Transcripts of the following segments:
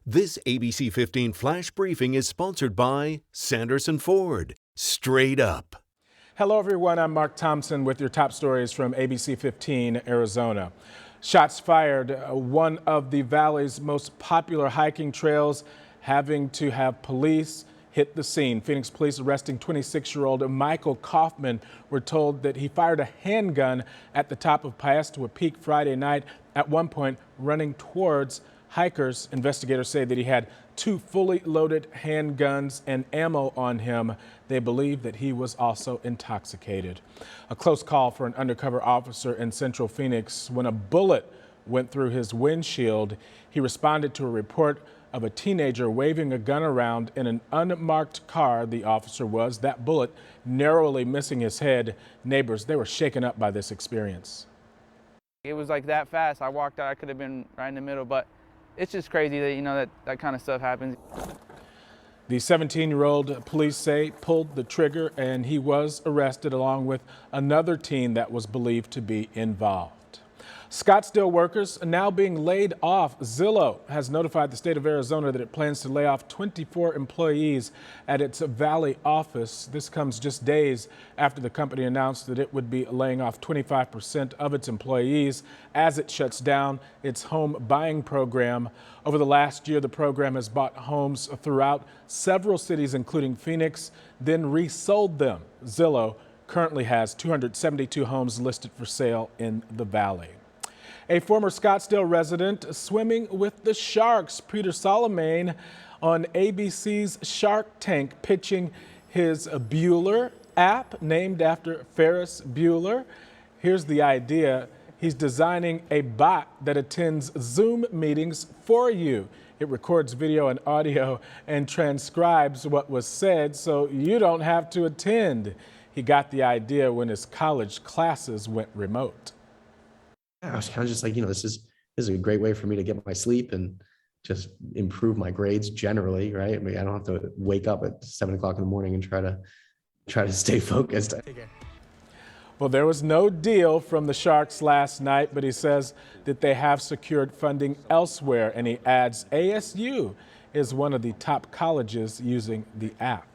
This ABC 15 Flash Briefing is sponsored by Sanderson Ford. Straight up. Hello, everyone. I'm Mark Thompson with your top stories from ABC 15 Arizona. Shots fired, one of the valley's most popular hiking trails, having to have police hit the scene. Phoenix police arresting 26-year-old Michael Kaufman. We're told that he fired a handgun at the top of Piestewa Peak Friday night, at one point running towards hikers. Investigators say that he had two fully loaded handguns and ammo on him. They believe that he was also intoxicated. A close call for an undercover officer in Central Phoenix when a bullet went through his windshield. He responded to a report of a teenager waving a gun around in an unmarked car. The officer was. That bullet narrowly missing his head. Neighbors, they were shaken up by this experience. It was like that fast. I walked out. I could have been right in the middle, but it's just crazy that, that kind of stuff happens. The 17-year-old, police say, pulled the trigger, and he was arrested along with another teen that was believed to be involved. Scottsdale workers are now being laid off. Zillow has notified the state of Arizona that it plans to lay off 24 employees at its Valley office. This comes just days after the company announced that it would be laying off 25% of its employees as it shuts down its home buying program. Over the last year, the program has bought homes throughout several cities, including Phoenix, then resold them. Zillow currently has 272 homes listed for sale in the Valley. A former Scottsdale resident swimming with the sharks. Peter Solomon on ABC's Shark Tank pitching his Bueller app named after Ferris Bueller. Here's the idea. He's designing a bot that attends Zoom meetings for you. It records video and audio and transcribes what was said so you don't have to attend. He got the idea when his college classes went remote. I was kind of just like, this is a great way for me to get my sleep and just improve my grades generally, right? I mean, I don't have to wake up at 7 o'clock in the morning and try to stay focused. Well, there was no deal from the Sharks last night, but he says that they have secured funding elsewhere, and he adds ASU is one of the top colleges using the app.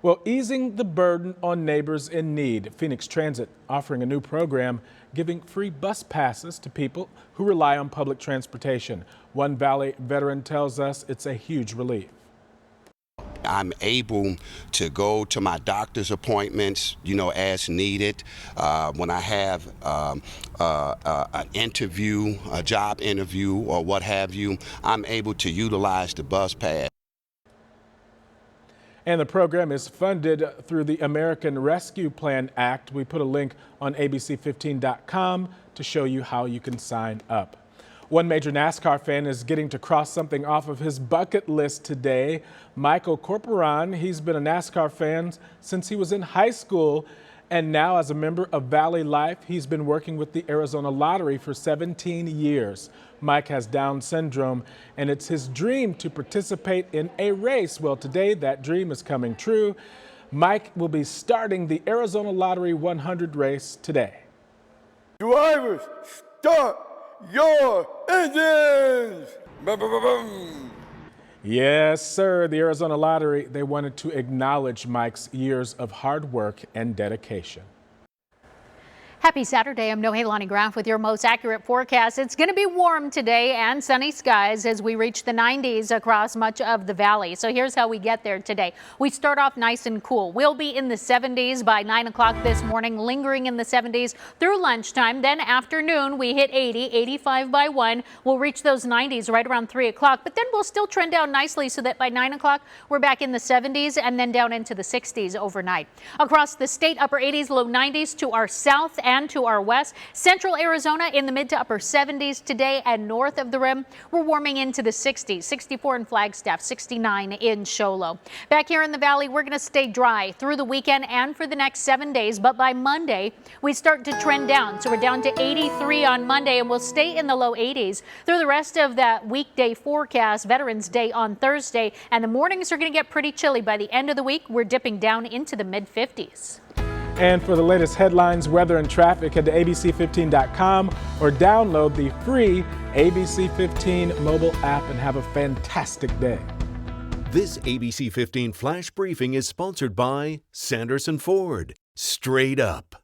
Well, easing the burden on neighbors in need. Phoenix Transit offering a new program giving free bus passes to people who rely on public transportation. One Valley veteran tells us it's a huge relief. I'm able to go to my doctor's appointments, as needed. When I have an interview, a job interview, or what have you, I'm able to utilize the bus pass. And the program is funded through the American Rescue Plan Act. We put a link on ABC15.com to show you how you can sign up. One major NASCAR fan is getting to cross something off of his bucket list today. Michael Corporan, he's been a NASCAR fan since he was in high school. And now, as a member of Valley Life, he's been working with the Arizona Lottery for 17 years. Mike has Down syndrome, and it's his dream to participate in a race. Well, today that dream is coming true. Mike will be starting the Arizona Lottery 100 race today. Drivers, start your engines! Boom, boom, boom, boom. Yes, sir. The Arizona Lottery, they wanted to acknowledge Mike's years of hard work and dedication. Happy Saturday. I'm Nohelani Graff with your most accurate forecast. It's going to be warm today and sunny skies as we reach the 90s across much of the valley. So here's how we get there today. We start off nice and cool. We'll be in the 70s by 9 o'clock this morning, lingering in the 70s through lunchtime. Then afternoon, we hit 80, 85 by 1. We'll reach those 90s right around 3 o'clock, but then we'll still trend down nicely so that by 9 o'clock, we're back in the 70s and then down into the 60s overnight. Across the state, upper 80s, low 90s to our south and to our west. Central Arizona in the mid to upper 70s today, and north of the rim, we're warming into the 60s, 64 in Flagstaff, 69 in Show Low. Back here in the valley, we're going to stay dry through the weekend and for the next 7 days, but by Monday, we start to trend down. So we're down to 83 on Monday, and we'll stay in the low 80s through the rest of that weekday forecast. Veterans Day on Thursday, and the mornings are going to get pretty chilly. By the end of the week, we're dipping down into the mid 50s. And for the latest headlines, weather, and traffic, head to ABC15.com or download the free ABC15 mobile app and have a fantastic day. This ABC 15 Flash Briefing is sponsored by Sanderson Ford. Straight up.